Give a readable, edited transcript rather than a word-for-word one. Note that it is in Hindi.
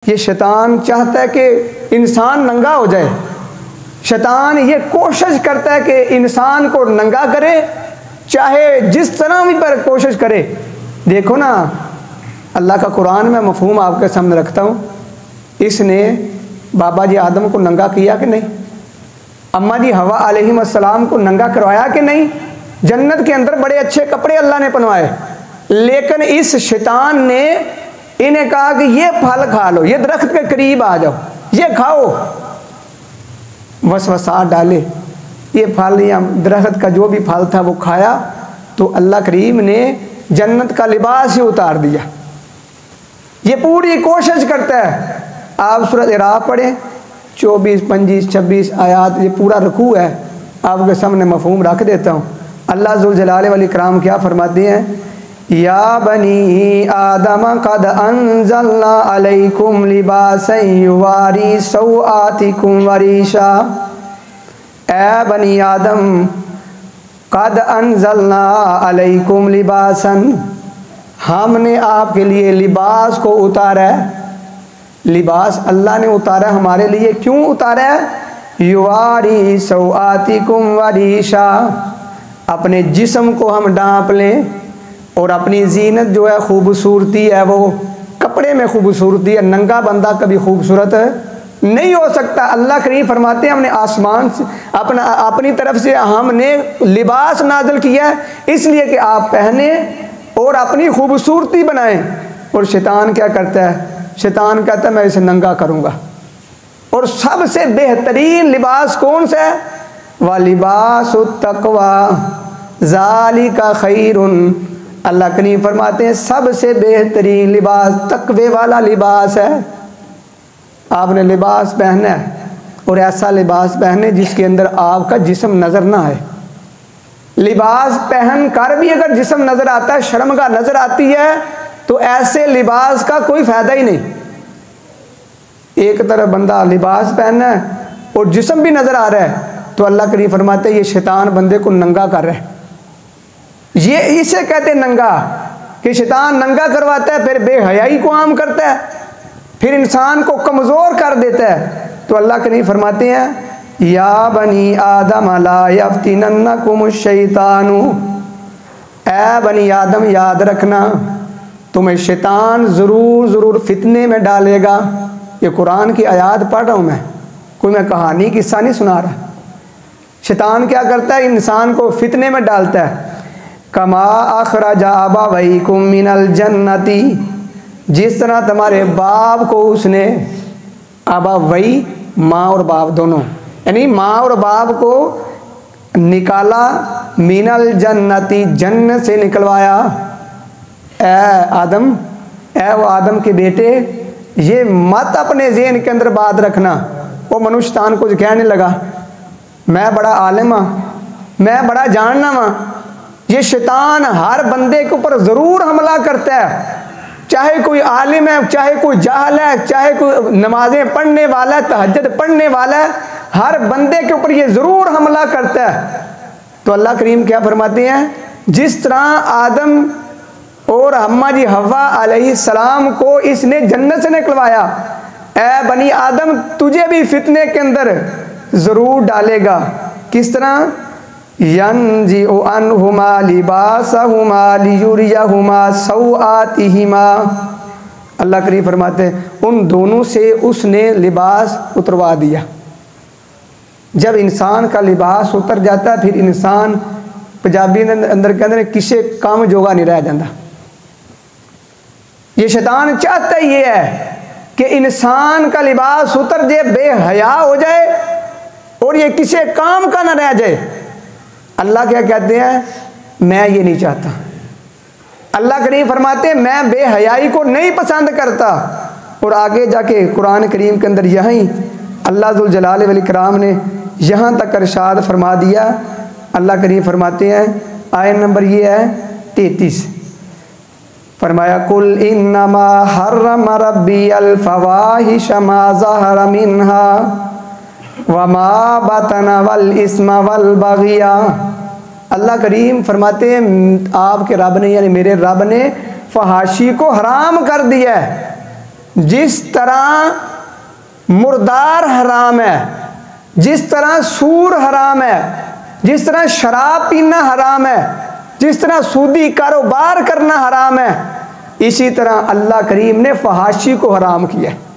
ये शैतान चाहता है कि इंसान नंगा हो जाए। शैतान ये कोशिश करता है कि इंसान को नंगा करे, चाहे जिस तरह भी पर कोशिश करे। देखो ना, अल्लाह का कुरान में मफहूम आपके सामने रखता हूँ। इसने बाबा जी आदम को नंगा किया कि नहीं? अम्मा जी हवा अलैहिस्सलाम को नंगा करवाया कि नहीं? जन्नत के अंदर बड़े अच्छे कपड़े अल्लाह ने पहनवाए, लेकिन इस शैतान ने इन्हें कहा कि ये फल खा लो, ये दरख्त के करीब आ जाओ, ये खाओ। वसवसा डाले, ये फल या दरख्त का जो भी फल था वो खाया, तो अल्लाह करीम ने जन्नत का लिबास ही उतार दिया। ये पूरी कोशिश करता है। आप सूरत इराफ पढ़ें, 24, 25, 26 आयात, ये पूरा रुकू है। आपके सामने मफहूम रख देता हूँ। अल्लाह ज़ुल जलाल वल इकराम क्या फरमाते हैं? या बनी आदम कद अंज़लना अलैकुम लिबासन युवारी सौआतिकुम वरीशा। ए बनी आदम कद अंज़लना अलैकुम लिबासन, हमने आपके लिए लिबास को उतारा है। लिबास अल्लाह ने उतारा हमारे लिए। क्यों उतारा है? युवारी सौआतिकुम वरीशा, अपने जिस्म को हम ढांप लें, और अपनी जीनत जो है, खूबसूरती है, वो कपड़े में खूबसूरती है। नंगा बंदा कभी खूबसूरत नहीं हो सकता। अल्लाह करीम फरमाते हैं हमने आसमान से अपनी तरफ से हमने लिबास नाज़िल किया है, इसलिए कि आप पहने और अपनी खूबसूरती बनाएं। और शैतान क्या करता है? शैतान कहता है मैं इसे नंगा करूँगा। और सबसे बेहतरीन लिबास कौन सा है? व लिबासुत तक़वा ज़ालिका खैरुन। अल्लाह करीम फरमाते हैं सबसे बेहतरीन लिबास तकवे वाला लिबास है। आपने लिबास पहना है, और ऐसा लिबास पहने जिसके अंदर आपका जिस्म नज़र ना आए। लिबास पहन कर भी अगर जिस्म नज़र आता है, शर्मगाह नज़र आती है, तो ऐसे लिबास का कोई फ़ायदा ही नहीं। एक तरफ बंदा लिबास पहना है और जिस्म भी नज़र आ रहा है, तो अल्लाह करीम फरमाते हैं ये शैतान बंदे को नंगा कर रहा है। ये इसे कहते नंगा, कि शैतान नंगा करवाता है, फिर बेहयाई को आम करता है, फिर इंसान को कमज़ोर कर देता है। तो अल्लाह करीम फरमाते हैं या बनी आदम ला यफ्तिनन्नकुमुश शैतानु, ए बनी आदम याद रखना तुम्हें शैतान ज़रूर फितने में डालेगा। ये कुरान की आयत पढ़ रहा हूँ मैं, कोई मैं कहानी किस्सा नहीं सुना रहा। शैतान क्या करता है? इंसान को फितने में डालता है। कमा अखरजा अबावैकुम मिनल जन्नती, जिस तरह तुम्हारे बाप को उसने, अबावई माँ और बाप दोनों, यानी माँ और बाप को निकाला, मिनल जन्नती जन्नत से निकलवाया। ए आदम, ए वो आदम के बेटे, ये मत अपने ज़हन के अंदर बात रखना। वो मनुष्यतान कुछ कहने लगा मैं बड़ा आलिम हाँ, मैं बड़ा जानना हाँ। ये शैतान हर बंदे के ऊपर ज़रूर हमला करता है, चाहे कोई आलिम है, चाहे कोई जाहल है, चाहे कोई नमाजें पढ़ने वाला है, तहज्जुद पढ़ने वाला है, हर बंदे के ऊपर ये ज़रूर हमला करता है। तो अल्लाह करीम क्या फरमाते हैं? जिस तरह आदम और अम्मा जी हवा अलैहिस्सलाम को इसने जन्नत से निकलवाया, ए बनी आदम तुझे भी फितने के अंदर ज़रूर डालेगा। किस तरह? यंज़िउ अन्हुमा लिबासहुमा लियुरियहुमा सौआतिहिमा। अल्लाह करीम फरमाते हैं उन दोनों से उसने लिबास उतरवा दिया। जब इंसान का लिबास उतर जाता है, फिर इंसान पंजाबी अंदर के अंदर किसी काम जोगा नहीं रह जाता। ये शैतान चाहता ये है कि इंसान का लिबास उतर जाए, बेहया हो जाए, और ये किसी काम का ना रह जाए। अल्लाह क्या कहते हैं? मैं ये नहीं चाहता। अल्लाह करीम फरमाते हैं मैं बेहयाई को नहीं पसंद करता। और आगे जाके कुरान करीम के अंदर यहीं अल्लाह ज़ुल जलाल वल इकराम ने यहाँ तक इरशाद फरमा दिया। अल्लाह करीम फरमाते हैं, आयत नंबर ये है 33, फरमाया कुल इन्नमा हर्रम रब्बी अल फवाहिश मा ज़हरा मिन्हा वमा बतना वल इस्मा वल बगिया। अल्लाह करीम फरमाते हैं आपके रब ने, यानी मेरे रब ने फहाशी को हराम कर दिया है। जिस तरह मुर्दार हराम है, जिस तरह सूर हराम है, जिस तरह शराब पीना हराम है, जिस तरह सूदी कारोबार करना हराम है, इसी तरह अल्लाह करीम ने फहाशी को हराम किया है।